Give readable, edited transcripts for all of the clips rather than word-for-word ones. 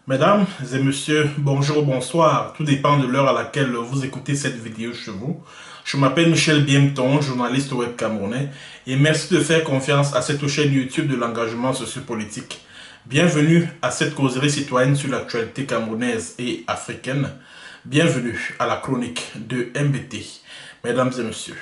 Mesdames et messieurs, bonjour, bonsoir. Tout dépend de l'heure à laquelle vous écoutez cette vidéo chez vous. Je m'appelle Michel Biemton, journaliste web camerounais, et merci de faire confiance à cette chaîne YouTube de l'engagement sociopolitique. Bienvenue à cette causerie citoyenne sur l'actualité camerounaise et africaine. Bienvenue à la chronique de MBT. Mesdames et messieurs.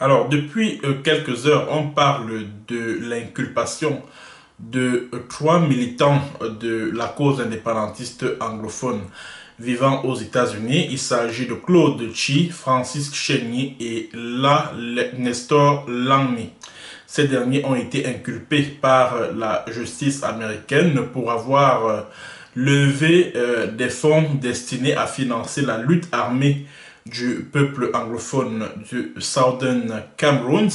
Alors, depuis quelques heures, on parle de l'inculpation de 3 militants de la cause indépendantiste anglophone vivant aux États-Unis. Il s'agit de Claude Chi, Francis Cheney et Nestor Langmi. Ces derniers ont été inculpés par la justice américaine pour avoir levé des fonds destinés à financer la lutte armée du peuple anglophone du Southern Cameroun.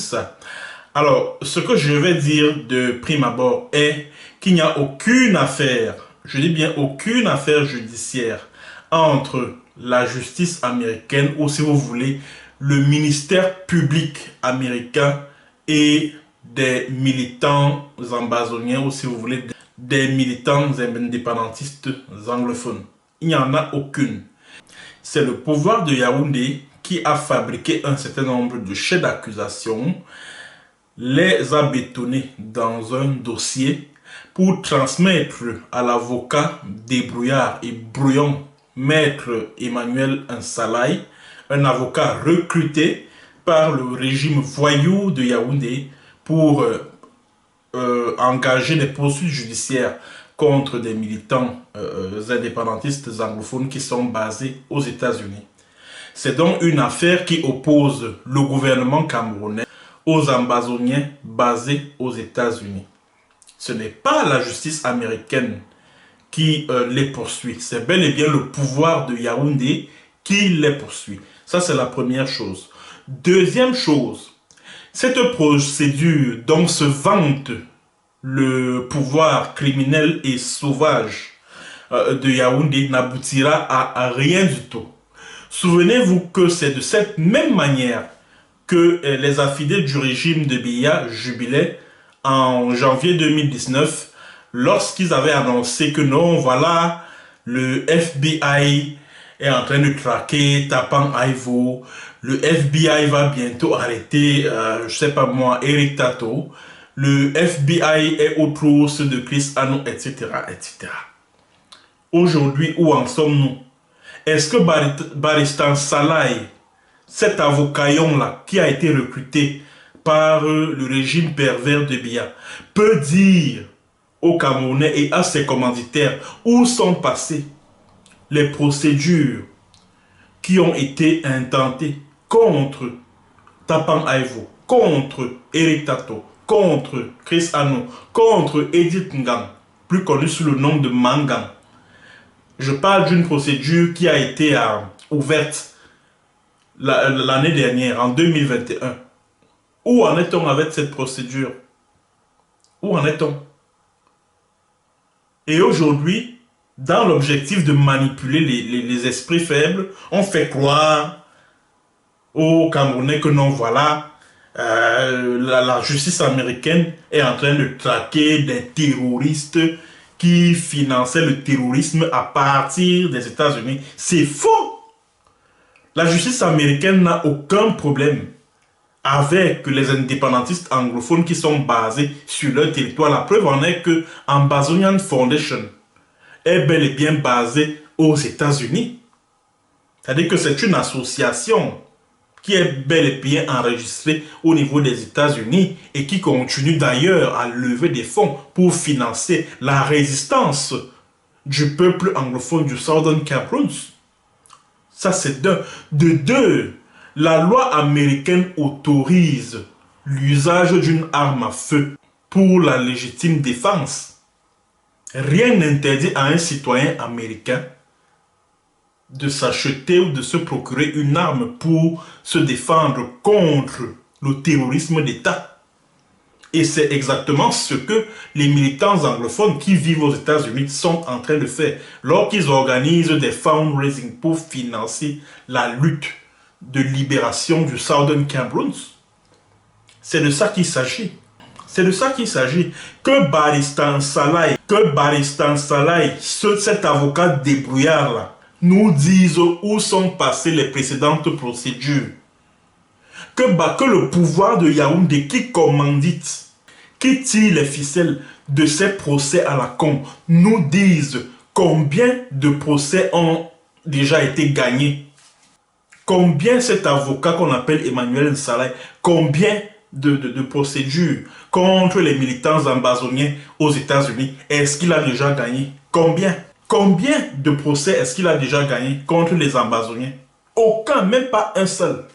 Alors, ce que je vais dire de prime abord est qu'il n'y a aucune affaire, je dis bien aucune affaire judiciaire entre la justice américaine ou, si vous voulez, le ministère public américain et des militants ambazoniens ou, si vous voulez, des militants indépendantistes anglophones. Il n'y en a aucune. C'est le pouvoir de Yaoundé qui a fabriqué un certain nombre de chefs d'accusation, les a bétonnés dans un dossier pour transmettre à l'avocat débrouillard et brouillon, maître Emmanuel Nsalai, un avocat recruté par le régime voyou de Yaoundé pour engager des poursuites judiciaires contre des militants indépendantistes anglophones qui sont basés aux États-Unis. C'est donc une affaire qui oppose le gouvernement camerounais aux ambazoniens basés aux États-Unis. Ce n'est pas la justice américaine qui les poursuit, c'est bel et bien le pouvoir de Yaoundé qui les poursuit. Ça, c'est la première chose. Deuxième chose, cette procédure dont se vante le pouvoir criminel et sauvage de Yaoundé n'aboutira à rien du tout. Souvenez-vous que c'est de cette même manière que les affidés du régime de Biya jubilaient en janvier 2019 lorsqu'ils avaient annoncé que non, voilà, le FBI est en train de traquer Tapang Aivo, le FBI va bientôt arrêter, je sais pas moi, Eric Tato, le FBI est aux trousses de Chris Ano, etc., etc. Aujourd'hui, où en sommes-nous? Est-ce que Baristan Salai, cet avocat-là qui a été recruté par le régime pervers de Biya, peut dire aux Camerounais et à ses commanditaires où sont passées les procédures qui ont été intentées contre Tapang Aivo, contre Eric Tato, contre Chris Ano, contre Edith Ngang, plus connu sous le nom de Mangang. Je parle d'une procédure qui a été ouverte l'année dernière, en 2021. Où en est-on avec cette procédure? Où en est-on? Et aujourd'hui, dans l'objectif de manipuler les esprits faibles, on fait croire aux Camerounais que non, voilà, la justice américaine est en train de traquer des terroristes qui finançaient le terrorisme à partir des États-Unis. C'est faux! La justice américaine n'a aucun problème avec les indépendantistes anglophones qui sont basés sur leur territoire. La preuve en est que Ambazonian Foundation est bel et bien basée aux États-Unis. C'est-à-dire que c'est une association qui est bel et bien enregistré au niveau des États-Unis et qui continue d'ailleurs à lever des fonds pour financer la résistance du peuple anglophone du Southern Cameroon. Ça, c'est d'un. De deux, la loi américaine autorise l'usage d'une arme à feu pour la légitime défense. Rien n'interdit à un citoyen américain de s'acheter ou de se procurer une arme pour se défendre contre le terrorisme d'État. Et c'est exactement ce que les militants anglophones qui vivent aux États-Unis sont en train de faire lorsqu'ils organisent des fundraising pour financer la lutte de libération du Southern Cameroon. C'est de ça qu'il s'agit. C'est de ça qu'il s'agit. Que Baristan Salai, cet avocat débrouillard-là, nous dise où sont passées les précédentes procédures. Que le pouvoir de Yaoundé qui commandite, qui tire les ficelles de ces procès à la con, nous dise combien de procès ont déjà été gagnés. Combien cet avocat qu'on appelle Emmanuel Nsalai, combien de procédures contre les militants ambazoniens aux États-Unis est-ce qu'il a déjà gagné? Combien de procès est-ce qu'il a déjà gagné contre les ambazoniens? Aucun, même pas un seul.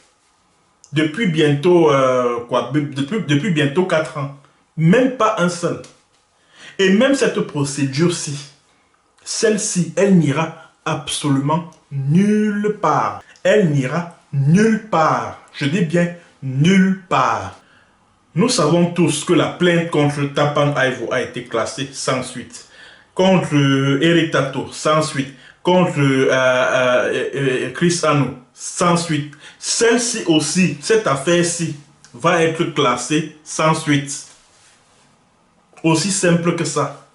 Depuis bientôt, depuis bientôt 4 ans. Même pas un seul. Et même cette procédure-ci, celle-ci, elle n'ira absolument nulle part. Elle n'ira nulle part. Je dis bien nulle part. Nous savons tous que la plainte contre Tapang Aivo a été classée sans suite. Contre Eric Tato, sans suite. Contre Chris Ano, sans suite. Celle-ci aussi, cette affaire-ci, va être classée sans suite. Aussi simple que ça.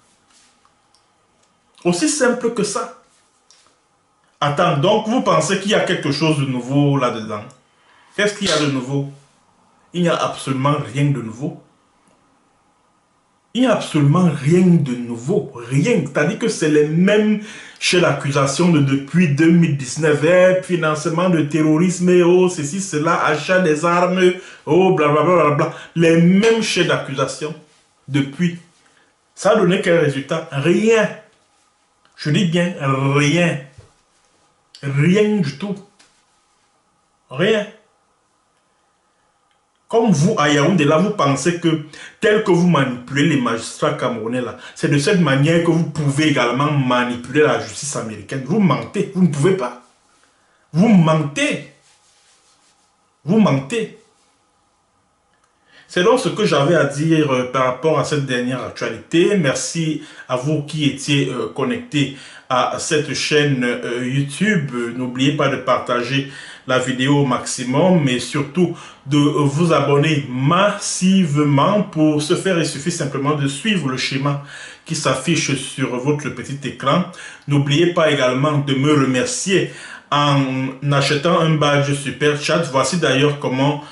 Aussi simple que ça. Attends, donc vous pensez qu'il y a quelque chose de nouveau là-dedans? Qu'est-ce qu'il y a de nouveau? Il n'y a absolument rien de nouveau. Il n'y a absolument rien de nouveau. Rien. C'est-à-dire que c'est les mêmes chez l'accusation de depuis 2019. Financement de terrorisme, oh, ceci, cela, achat des armes, oh, blablabla. Bla, bla, bla. Les mêmes chefs d'accusation depuis. Ça a donné quel résultat? Rien. Je dis bien rien. Rien du tout. Rien. Comme vous, à Yaoundé, là, vous pensez que tel que vous manipulez les magistrats camerounais, là, c'est de cette manière que vous pouvez également manipuler la justice américaine. Vous mentez, vous ne pouvez pas. Vous mentez. Vous mentez. C'est donc ce que j'avais à dire par rapport à cette dernière actualité. Merci à vous qui étiez connectés à cette chaîne YouTube. N'oubliez pas de partager la vidéo au maximum, mais surtout de vous abonner massivement. Pour ce faire, il suffit simplement de suivre le schéma qui s'affiche sur votre petit écran. N'oubliez pas également de me remercier en achetant un badge Super Chat. Voici d'ailleurs comment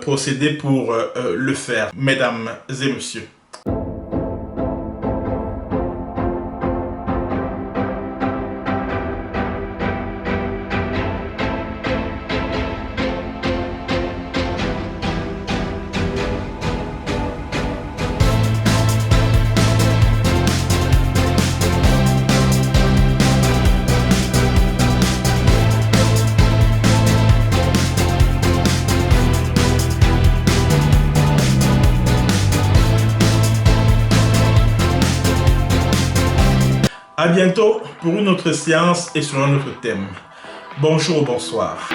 procéder pour le faire, mesdames et messieurs. À bientôt pour une autre séance et sur un autre thème. Bonjour, bonsoir.